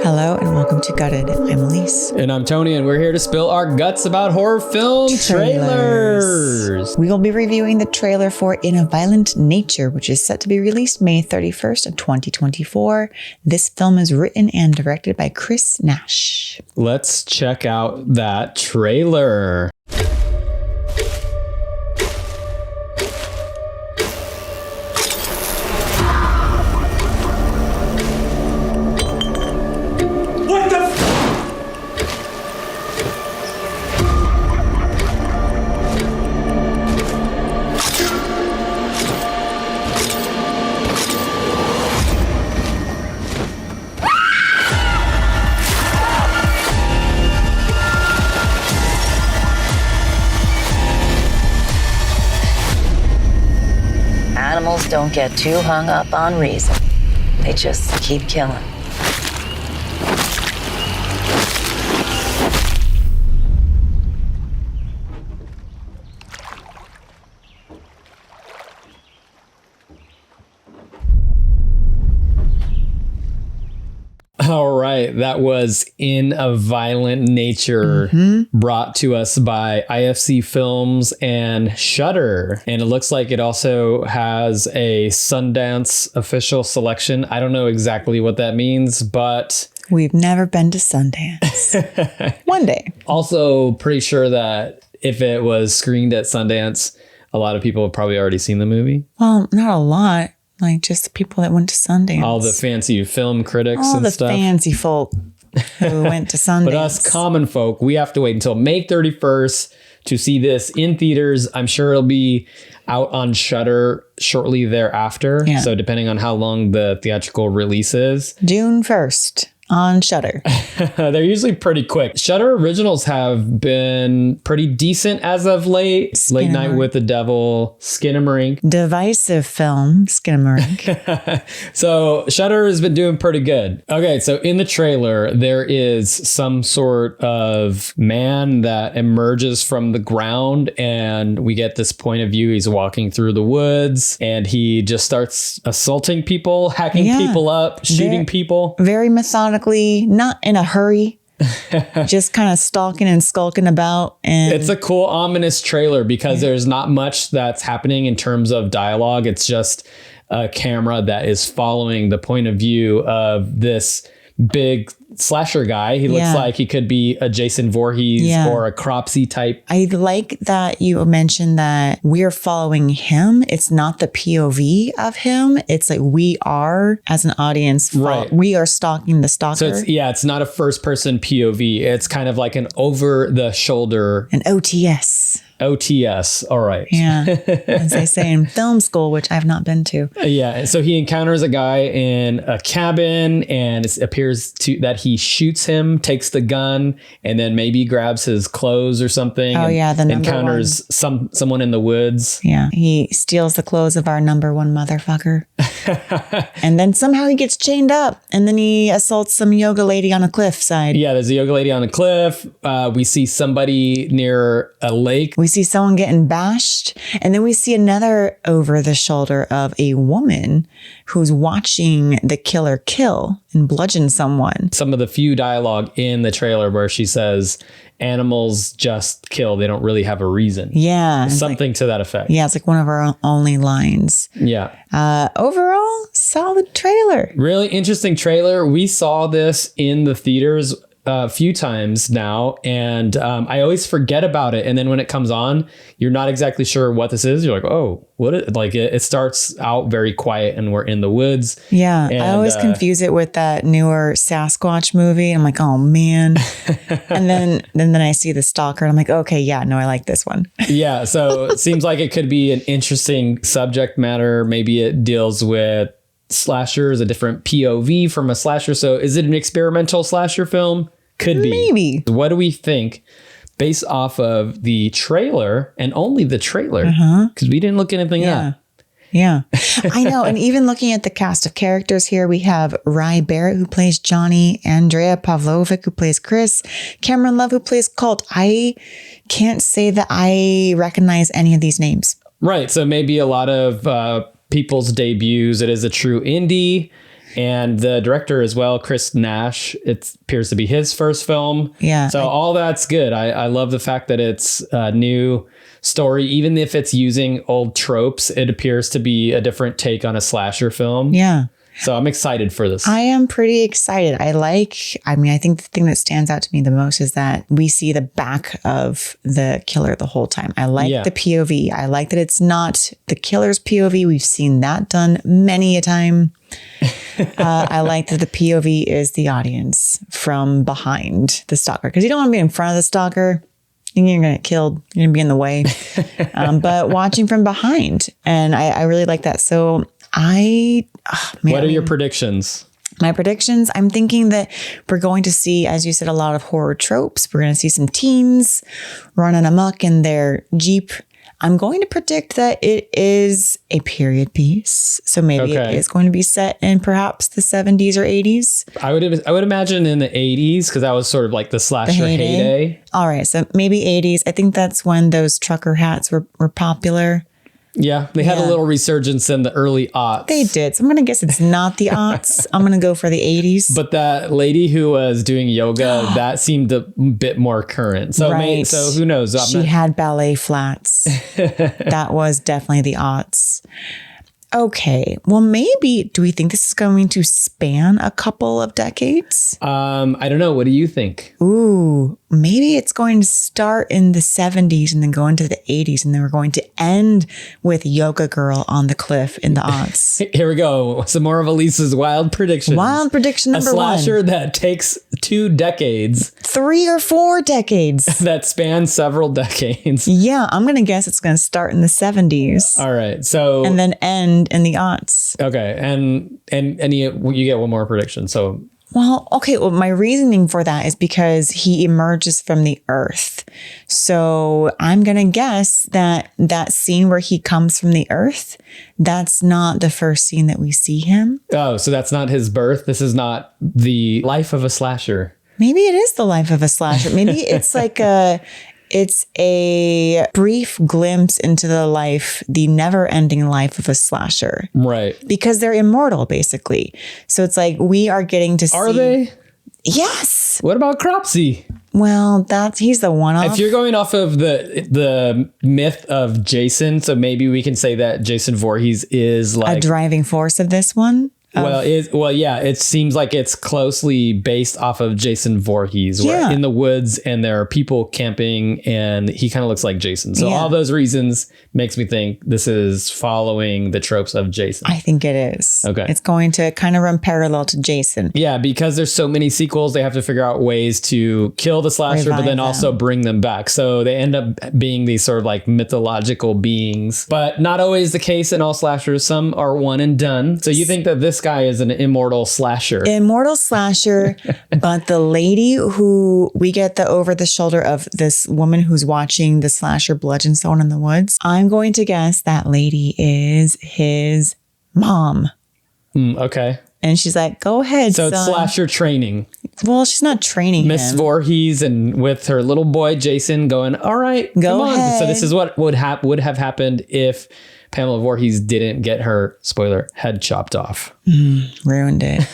Hello and welcome to Gutted. I'm Elise. And I'm Tony, and we're here to spill our guts about horror film trailers. We will be reviewing the trailer for In a Violent Nature, which is set to be released May 31st of 2024. This film is written and directed by Chris Nash. Let's check out that trailer. Animals don't get too hung up on reason. They just keep killing. All right, that was In a Violent Nature, brought to us by IFC Films and Shudder. And it looks like it also has a Sundance official selection. I don't know exactly what that means, but We've never been to Sundance. One day. also pretty sure that if it was screened at Sundance, a lot of people have probably already seen the movie. Well, not a lot. Like just the people that went to Sundance. All the fancy film critics All and the stuff. fancy folk who went to Sundance. But us common folk, we have to wait until May 31st to see this in theaters. I'm sure it'll be out on Shudder shortly thereafter. Yeah. So depending on how long the theatrical release is. June 1st on Shudder. They're usually pretty quick. Shudder originals have been pretty decent as of late. Late Night with the Devil, Skinamarink. Divisive film, Skinamarink. So Shudder has been doing pretty good. Okay, so in the trailer, there is some sort of man that emerges from the ground, and we get this point of view. He's walking through the woods, and he just starts assaulting people, hacking people up, shooting people. Very methodically, not in a hurry. Just kind of stalking and skulking about. And It's a cool, ominous trailer because there's not much that's happening in terms of dialogue. It's just a camera that is following the point of view of this big slasher guy. He looks like he could be a Jason Voorhees or a Cropsey type. I like that you mentioned that we're following him. It's not the POV of him. It's like we are, as an audience, we are stalking the stalker. So it's not a first person POV. It's kind of like an over the shoulder. An OTS. OTS. All right. Yeah. As they say in film school, which I've not been to. Yeah. So he encounters a guy in a cabin, and it appears that he shoots him, takes the gun, and then maybe grabs his clothes or something. Oh, yeah. The encounters someone in the woods. Yeah. He steals the clothes of our number one motherfucker. And then somehow he gets chained up, and then he assaults some yoga lady on a cliffside. Yeah. There's a yoga lady on a cliff. We see somebody near a lake. We see someone getting bashed, and then we see another over the shoulder of a woman who's watching the killer kill and bludgeon someone. Some of the few dialogue in the trailer where she says, animals just kill. They don't really have a reason. Yeah. Something to that effect. Yeah, it's like one of our only lines. Yeah. Overall, solid trailer. Really interesting trailer. We saw this in the theaters a few times now, and I always forget about it. And then when it comes on, you're not exactly sure what this is. You're like, oh, what? It starts out very quiet, and we're in the woods. Yeah, and, I always confuse it with that newer Sasquatch movie. I'm like, oh man. And then I see the stalker, and I'm like, okay, yeah, no, I like this one. Yeah, so it seems like it could be an interesting subject matter. Maybe it deals with slashers, a different POV from a slasher. So is it an experimental slasher film? Could be. Maybe. What do we think based off of the trailer, and only the trailer? Because we didn't look anything up. Yeah, I know. And even looking at the cast of characters here, we have Rye Barrett, who plays Johnny, Andrea Pavlovic, who plays Chris, Cameron Love, who plays Colt. I can't say that I recognize any of these names. Right. So maybe a lot of people's debuts. It is a true indie. And the director as well, Chris Nash, it appears to be his first film. Yeah. So all that's good. I love the fact that it's a new story. Even if it's using old tropes, it appears to be a different take on a slasher film. Yeah. So I'm excited for this. I am pretty excited. I think the thing that stands out to me the most is that we see the back of the killer the whole time. I like the POV. I like that it's not the killer's POV. We've seen that done many a time. I like that the POV is the audience from behind the stalker, because you don't want to be in front of the stalker. You're going to get killed. You're going to be in the way. But watching from behind. And I really like that. So what are your predictions? My predictions, I'm thinking that we're going to see, as you said, a lot of horror tropes. We're going to see some teens running amok in their Jeep. I'm going to predict that it is a period piece. So maybe it is going to be set in perhaps the 70s or 80s. I would imagine in the 80s, because that was sort of like the slasher heyday. All right. So maybe 80s. I think that's when those trucker hats were popular. Yeah, they had a little resurgence in the early aughts. They did. So I'm going to guess it's not the aughts. I'm going to go for the 80s. But that lady who was doing yoga, that seemed a bit more current. So so who knows? She had ballet flats. That was definitely the aughts. Okay. Well, maybe, do we think this is going to span a couple of decades? I don't know. What do you think? Ooh, maybe it's going to start in the 70s and then go into the 80s. And then we're going to end with Yoga Girl on the cliff in the aughts. Here we go. Some more of Elisa's wild predictions. Wild prediction number 1. A slasher that takes 2 decades. 3 or 4 decades. That spans several decades. Yeah, I'm going to guess it's going to start in the 70s. All right. So and then end in the aughts. Okay. And you get one more prediction. So well, okay. Well, my reasoning for that is because he emerges from the earth. So I'm going to guess that scene where he comes from the earth, that's not the first scene that we see him. Oh, so that's not his birth. This is not the life of a slasher. Maybe it is the life of a slasher. Maybe it's like it's a brief glimpse into the never-ending life of a slasher. Right. Because they're immortal, basically. So it's like we are getting to see... Are they? Yes. What about Cropsy? Well, he's the one-off. If you're going off of the myth of Jason, so maybe we can say that Jason Voorhees is like... a driving force of this one? It seems like it's closely based off of Jason Voorhees. Where in the woods and there are people camping and he kind of looks like Jason. So all those reasons makes me think this is following the tropes of Jason. I think it is. Okay. It's going to kind of run parallel to Jason. Yeah, because there's so many sequels, they have to figure out ways to kill the slasher, but then also bring them back. So they end up being these sort of like mythological beings, but not always the case in all slashers. Some are one and done. So you think that this guy is an immortal slasher? Immortal slasher, but the lady who we get the over the shoulder of this woman who's watching the slasher bludgeon someone in the woods. I'm going to guess that lady is his mom. Okay. And she's like, go ahead, So son. it's slasher training. Well, she's not training Miss him. Voorhees and with her little boy Jason going, all right, Go come on. ahead. So this is what would have happened if Pamela Voorhees didn't get her, spoiler, head chopped off. Ruined it.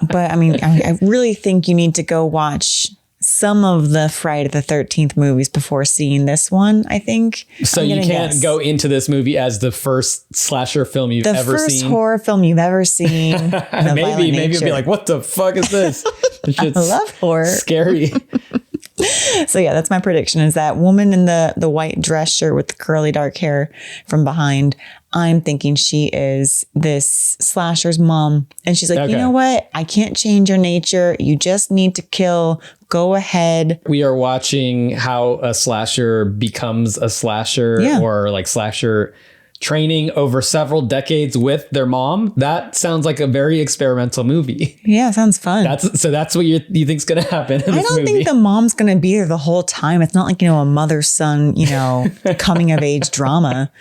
But I mean, I really think you need to go watch some of the Friday the 13th movies before seeing this one, I think. So you can't go into this movie as the first slasher film you've ever seen? The first horror film you've ever seen. Maybe you'll be like, what the fuck is this? I love horror. Scary. So yeah, that's my prediction, is that woman in the white dress shirt with the curly dark hair from behind. I'm thinking she is this slasher's mom. And she's like, you know what? I can't change your nature. You just need to kill. Go ahead. We are watching how a slasher becomes a slasher or like slasher training over several decades with their mom. That sounds like a very experimental movie. Yeah, sounds fun. That's what you think's going to happen in this I don't movie. think the mom's going to be there the whole time. It's not like, a mother-son, coming of age drama.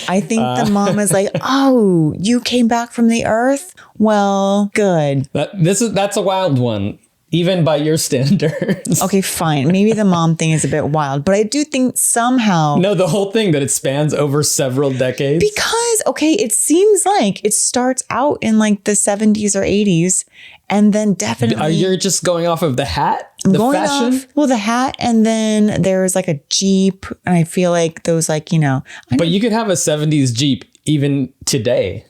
I think the mom is like, oh, you came back from the earth? Well, good. That's a wild one. even by your standards. Okay, fine. Maybe the mom thing is a bit wild, but I do think somehow. No, the whole thing that it spans over several decades. Because, okay, it seems like it starts out in like the 70s or 80s, and then definitely. You're just going off of the hat? I'm The going fashion? off, well, the hat, and then there's like a Jeep, and I feel like those, like, you know. But you could have a 70s Jeep even today.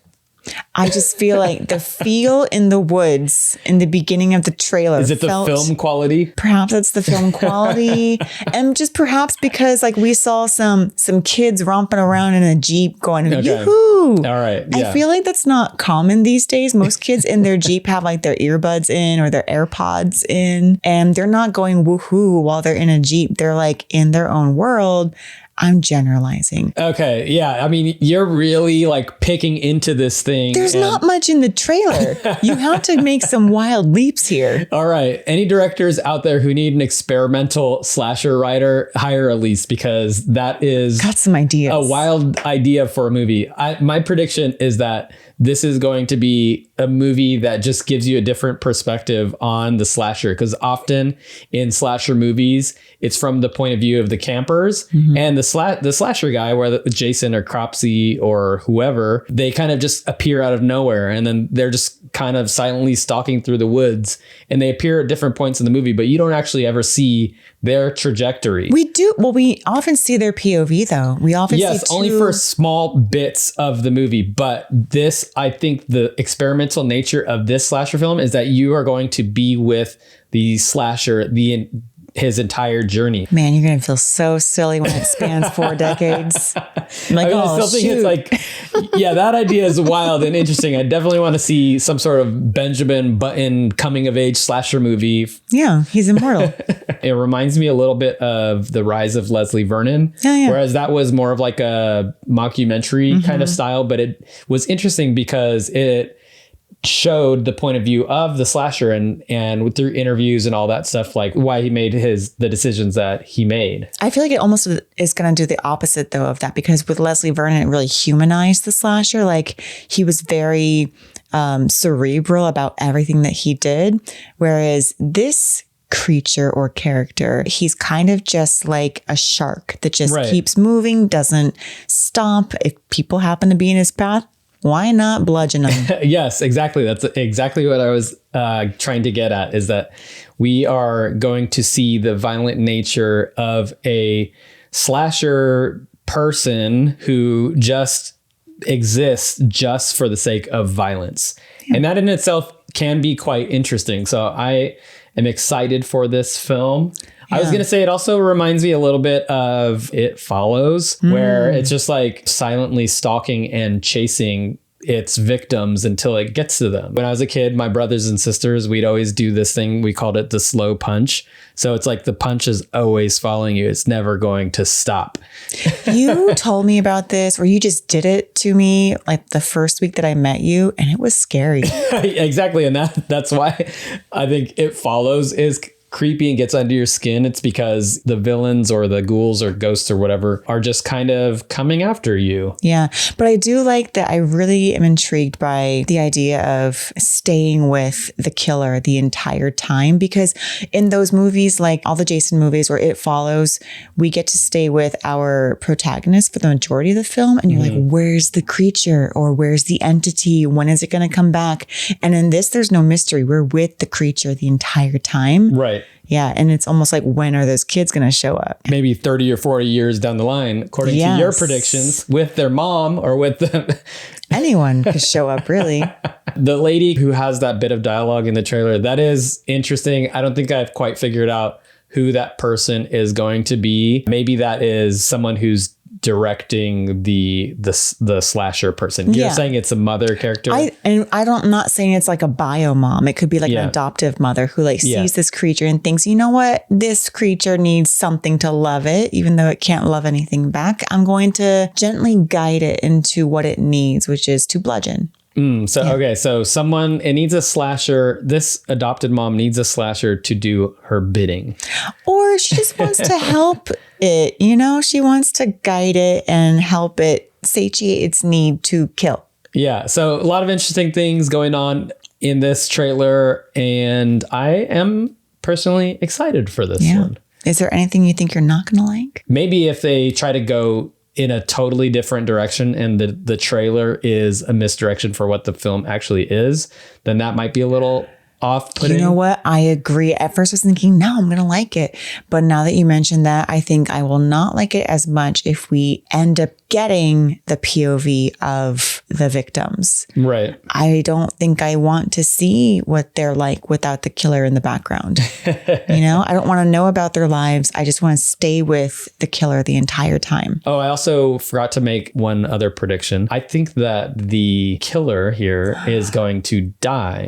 I just feel like the feel in the woods in the beginning of the trailer. Is it the film quality? Perhaps it's the film quality, and just perhaps because like we saw some kids romping around in a Jeep going yoo-hoo. All right. Yeah. I feel like that's not common these days. Most kids in their Jeep have like their earbuds in or their AirPods in, and they're not going woohoo while they're in a Jeep. They're like in their own world. I'm generalizing. Okay. Yeah. I mean, you're really like picking into this thing. There's not much in the trailer. You have to make some wild leaps here. All right. Any directors out there who need an experimental slasher writer, hire Elise, because that is Got some ideas. a wild idea for a movie. My prediction is that this is going to be a movie that just gives you a different perspective on the slasher. Because often in slasher movies, it's from the point of view of the campers and the slasher guy, whether Jason or Cropsey or whoever, they kind of just appear out of nowhere. And then they're just kind of silently stalking through the woods, and they appear at different points in the movie, but you don't actually ever see their trajectory. We do. Well, we often see their POV though. We often see only for small bits of the movie. But this, I think the experimental nature of this slasher film is that you are going to be with the slasher his entire journey. Man, you're going to feel so silly when it spans 4 decades. I'm like, I still think it's like, yeah, that idea is wild and interesting. I definitely want to see some sort of Benjamin Button coming of age slasher movie. Yeah, he's immortal. It reminds me a little bit of The Rise of Leslie Vernon, whereas that was more of like a mockumentary kind of style, but it was interesting because it showed the point of view of the slasher and through interviews and all that stuff, like why he made the decisions that he made. I feel like it almost is going to do the opposite though of that, because with Leslie Vernon, it really humanized the slasher. Like he was very cerebral about everything that he did. Whereas this creature or character, he's kind of just like a shark that just keeps moving, doesn't stop. If people happen to be in his path, why not bludgeon them? Yes, exactly. That's exactly what I was trying to get at, is that we are going to see the violent nature of a slasher person who just exists just for the sake of violence. Yeah. And that in itself can be quite interesting. So I am excited for this film. I was going to say it also reminds me a little bit of It Follows, where it's just like silently stalking and chasing its victims until it gets to them. When I was a kid, my brothers and sisters, we'd always do this thing. We called it the slow punch. So it's like the punch is always following you. It's never going to stop. You told me about this, or you just did it to me like the first week that I met you, and it was scary. Exactly. And that's why I think It Follows is creepy and gets under your skin. It's because the villains or the ghouls or ghosts or whatever are just kind of coming after you. Yeah. But I do like that. I really am intrigued by the idea of staying with the killer the entire time, because in those movies, like all the Jason movies or It Follows, we get to stay with our protagonist for the majority of the film. And you're like, where's the creature, or where's the entity? When is it going to come back? And in this, there's no mystery. We're with the creature the entire time. Right. Yeah. And it's almost like, when are those kids going to show up? Maybe 30 or 40 years down the line, according to your predictions, with their mom or with them. Anyone could show up, really. The lady who has that bit of dialogue in the trailer, that is interesting. I don't think I've quite figured out who that person is going to be. Maybe that is someone who's directing the slasher person. You're saying it's a mother character? I'm not saying it's like a bio mom. It could be like an adoptive mother who like sees this creature and thinks, you know what, this creature needs something to love it, even though it can't love anything back. I'm going to gently guide it into what it needs, which is to bludgeon. So someone, it needs a slasher. This adopted mom needs a slasher to do her bidding. Or she just wants to help it. You know, she wants to guide it and help it satiate its need to kill. Yeah. So a lot of interesting things going on in this trailer, and I am personally excited for this one. Is there anything you think you're not going to like? Maybe if they try to go in a totally different direction and the trailer is a misdirection for what the film actually is, then that might be a little off-putting. You know what? I agree. At first I was thinking, no, I'm going to like it. But now that you mentioned that, I think I will not like it as much if we end up getting the POV of the victims. Right. I don't think I want to see what they're like without the killer in the background. You know, I don't want to know about their lives. I just want to stay with the killer the entire time. Oh, I also forgot to make one other prediction. I think that the killer here is going to die.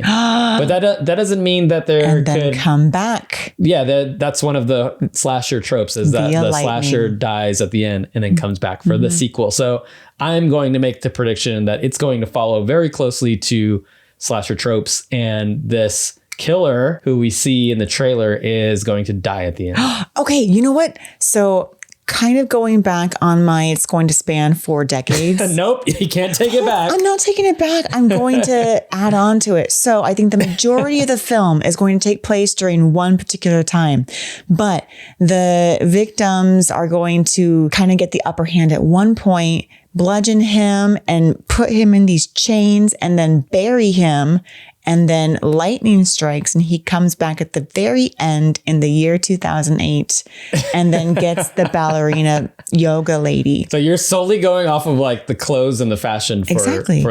But that doesn't mean that there And then could come back. Yeah, that's one of the slasher tropes is that Via the lightning. slasher dies at the end and then comes back for the sequel. So I'm going to make the prediction that it's going to follow very closely to slasher tropes, and this killer who we see in the trailer is going to die at the end. Okay, you know what? So kind of going back on my, it's going to span 4 decades. Nope, you can't take it back. I'm not taking it back. I'm going to add on to it. So I think the majority of the film is going to take place during one particular time, but the victims are going to kind of get the upper hand at one point, bludgeon him and put him in these chains and then bury him. And then lightning strikes and he comes back at the very end in the year 2008 and then gets the ballerina yoga lady. So you're solely going off of like the clothes and the fashion for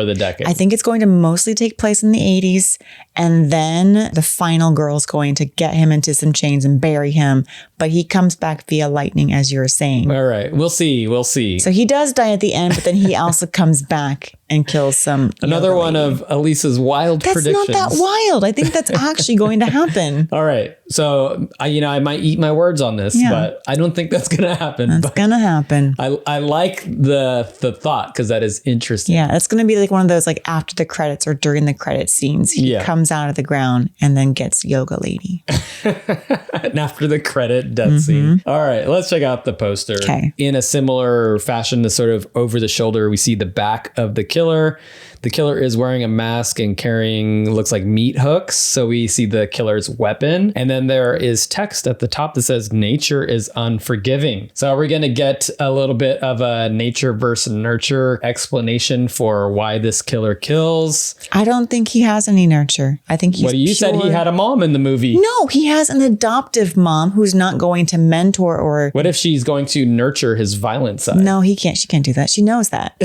the decade. I think it's going to mostly take place in the 80s. And then the final girl's going to get him into some chains and bury him. But he comes back via lightning, as you were saying. All right. We'll see. We'll see. So he does die at the end, but then he also comes back and kills some. Another one of Elisa's wild predictions. That's not that wild. I think that's actually going to happen. All right. So, I might eat my words on this, but I don't think that's going to happen. That's going to happen. I like the thought because that is interesting. Yeah. It's going to be like one of those like after the credits or during the credit scenes. He comes out of the ground and then gets yoga lady. And after the credit death scene. All right. Let's check out the poster. Okay. In a similar fashion, the sort of over the shoulder, we see the back of the killer. The killer is wearing a mask and carrying, looks like meat hooks. So we see the killer's weapon. And then there is text at the top that says, nature is unforgiving. So are we going to get a little bit of a nature versus nurture explanation for why this killer kills? I don't think he has any nurture. I think he's You said he had a mom in the movie. No, he has an adoptive mom who's not going to mentor or... What if she's going to nurture his violent side? No, he can't. She can't do that. She knows that.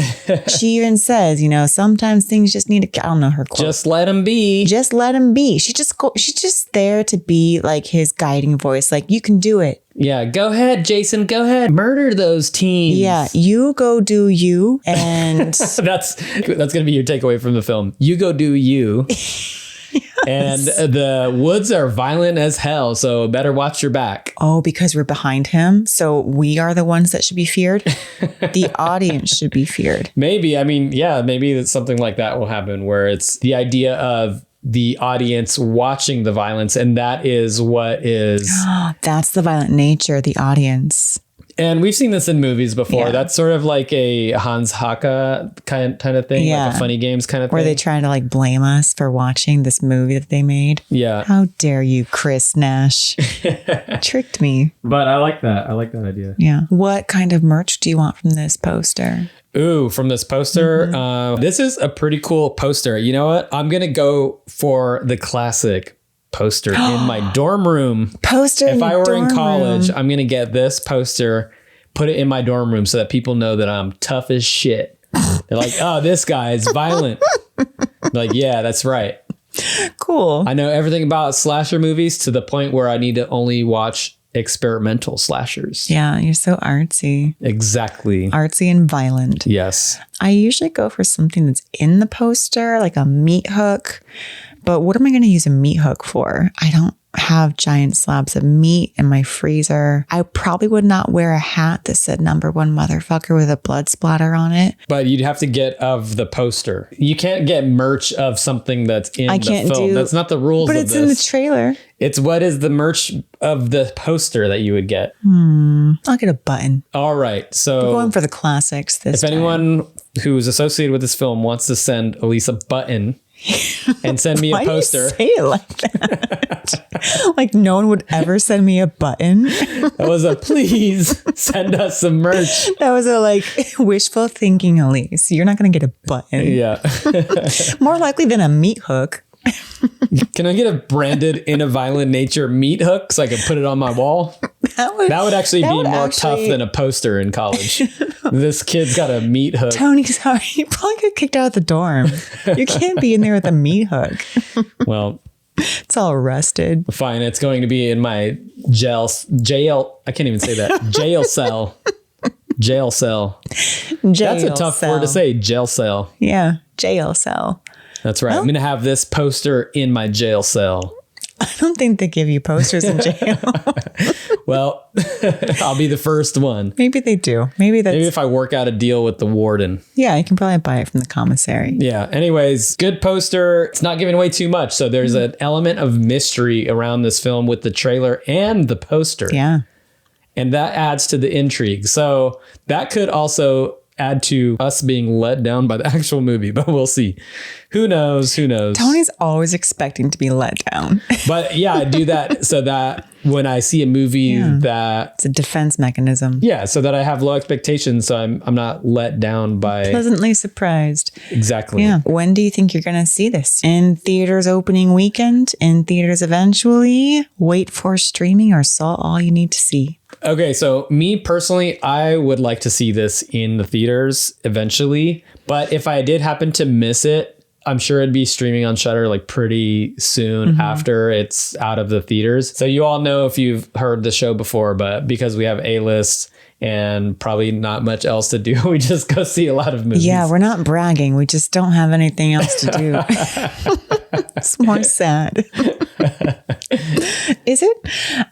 She even says, sometimes things just need to, I don't know her quote. Just let him be. Just let him be. She's just there to be like his guiding voice. Like, you can do it. Yeah, go ahead, Jason. Go ahead. Murder those teens. Yeah, you go do you. And that's going to be your takeaway from the film. You go do you. And the woods are violent as hell, so better watch your back. Oh, because we're behind him, so we are the ones that should be feared. The audience should be feared. Maybe. I mean, yeah, maybe that something like that will happen where it's the idea of the audience watching the violence, and that is what is... That's the violent nature, the audience. And we've seen this in movies before. Yeah. That's sort of like a Hans Haka kind of thing, like a Funny Games kind of thing. Where they try to like blame us for watching this movie that they made. Yeah. How dare you, Chris Nash? Tricked me. But I like that. I like that idea. Yeah. What kind of merch do you want from this poster? Ooh, from this poster. This is a pretty cool poster. You know what? I'm going to go for the classic poster in my dorm room. Poster if in I your were in dorm college, room. I'm going to get this poster, put it in my dorm room so that people know that I'm tough as shit. They're like, oh, this guy is violent. Like, yeah, that's right. Cool. I know everything about slasher movies to the point where I need to only watch experimental slashers. Yeah, you're so artsy. Exactly. Artsy and violent. Yes. I usually go for something that's in the poster, like a meat hook. But what am I going to use a meat hook for? I don't have giant slabs of meat in my freezer. I probably would not wear a hat that said #1 motherfucker with a blood splatter on it. But you'd have to get of the poster. You can't get merch of something that's in the film. That's not the rules but of it's this. in the trailer. It's what is the merch of the poster that you would get. I'll get a button. All right. So We're going for the classics this if time. anyone who is associated with this film wants to send Elise a button, and send me a Why do you poster. say it like that? Like no one would ever send me a button. That was a please send us some merch. That was a like wishful thinking, Elise. You're not going to get a button. Yeah. More likely than a meat hook. Can I get a branded In a Violent Nature meat hook so I can put it on my wall? That would actually be more tough than a poster in college. This kid's got a meat hook. Tony, sorry. You probably get kicked out of the dorm. You can't be in there with a meat hook. Well, it's all rusted. Fine. It's going to be in my jail. I can't even say that. Jail cell. Jail cell. That's a tough word to say. Jail cell. Yeah. Jail cell. That's right. I'm going to have this poster in my jail cell. I don't think they give you posters in jail. Well, I'll be the first one. Maybe they do. Maybe if I work out a deal with the warden. Yeah, you can probably buy it from the commissary. Yeah. Anyways, good poster. It's not giving away too much. So there's an element of mystery around this film with the trailer and the poster. Yeah. And that adds to the intrigue. So that could also add to us being let down by the actual movie, but we'll see. Who knows? Who knows? Tony's always expecting to be let down. But yeah, I do that so that when I see a movie that... It's a defense mechanism. Yeah, so that I have low expectations, so I'm not let down by... Pleasantly surprised. Exactly. Yeah. When do you think you're going to see this? In theaters opening weekend? In theaters eventually? Wait for streaming or saw all you need to see? Okay, so me personally, I would like to see this in the theaters eventually. But if I did happen to miss it, I'm sure it'd be streaming on Shudder like pretty soon after it's out of the theaters. So you all know if you've heard the show before, but because we have A-list and probably not much else to do, we just go see a lot of movies. Yeah, we're not bragging. We just don't have anything else to do. It's more sad. Is it?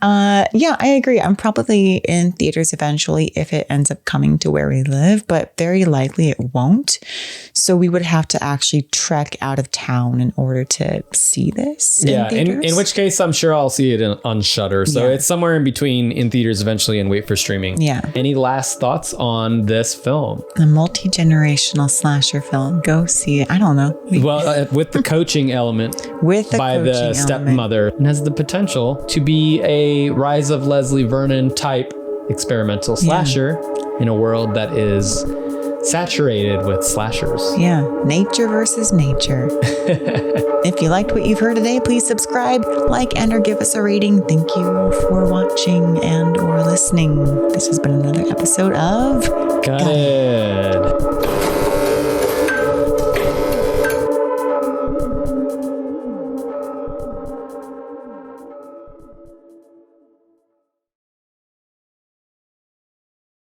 Yeah, I agree. I'm probably in theaters eventually if it ends up coming to where we live, but very likely it won't. So we would have to actually trek out of town in order to see this. Yeah, in which case I'm sure I'll see it on Shudder. So it's somewhere in between in theaters eventually and wait for streaming. Yeah. Any last thoughts on this film? A multi-generational slasher film. Go see it. I don't know. Well, with the coaching element by the stepmother, it has the potential to be a Rise of Leslie Vernon type experimental slasher in a world that is saturated with slashers. Yeah, nature versus nature. If you liked what you've heard today, please subscribe, like, and or give us a rating. Thank you for watching and or listening. This has been another episode of Got it.